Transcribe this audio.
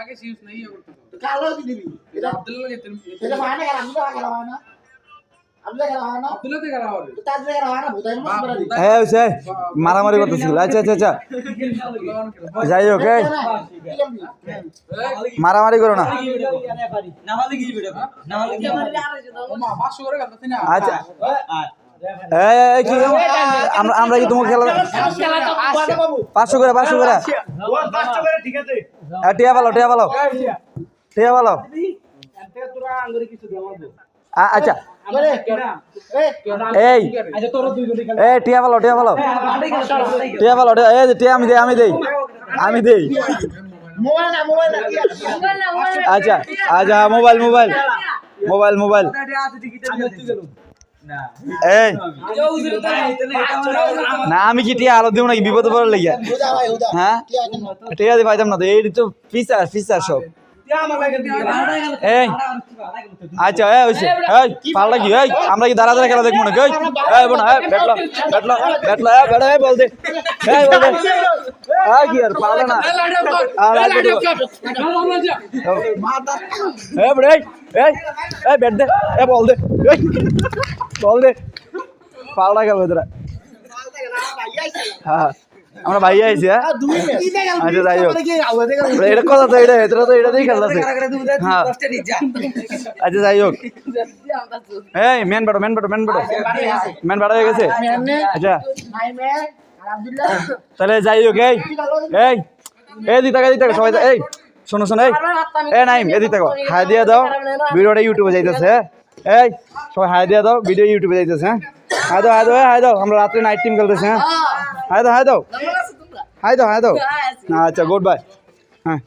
তাকে সিউস নাই করতে তো কালো কি দিবি এটা আব্দুল্লাহ কে এটা মানে গেল আব্দুল্লাহ গেল না আব্দুল্লাহ তে গেল হবে তো তাজ গেল না ভুতাই মস করে দিবি হ্যাঁ হইছে মারামারি করতেছিল আচ্ছা আচ্ছা আচ্ছা যাই হোক এই মারামারি করো না মা 500 করে গেল না আচ্ছা এই কি আমরা কি তোমাকে খেলা 500 করে 500 করে ঠিক আছে টিয়া ভালো আচ্ছা এই এই টিয়া ভালো এই টিয়া আমি দেই মোবাইল না আচ্ছা আচ্ছা মোবাইল এই না আমি কি টিয়া আলো দেব নাকি বিপদে পড়ার লাগিয়া হ্যাঁ টিয়া দিয়ে পাইতাম না তো এই তো ফিচার সব এই আচ্ছা এই হইছে এই পাল্লা কি এই আমরা কি দাঁড়া খেলা দেখবো না এই এই বোন এই ব্যাটলো এই বল দে কি আর পাল্লা না এই বড় এই ব্যাট দে এই বল দে পাল্লা খেলবে তোরা হ্যাঁ আমরা ভাই আইছি হ্যাঁ আচ্ছা যাই হোক এটা কথা তো এটা এটাতেই খেলতেছে হ্যাঁ আচ্ছা যাই হোক এই মেন বাড়ো হয়ে গেছে আচ্ছা তাহলে যাই হোক এই দিতে সবাই এই শোনো এই নাইম এই দিতে হাই দিয়ে দাও ভিডিওটা ইউটিউবে যাইতেছে এই সবাই হাই দিয়ে দাও ভিডিও ইউটিউবে যাইতেছে হ্যাঁ হাই দাও আমরা রাত্রে নাইট টিম খেলতেছি হ্যাঁ হাই দাও আচ্ছা গুড বাই হ্যাঁ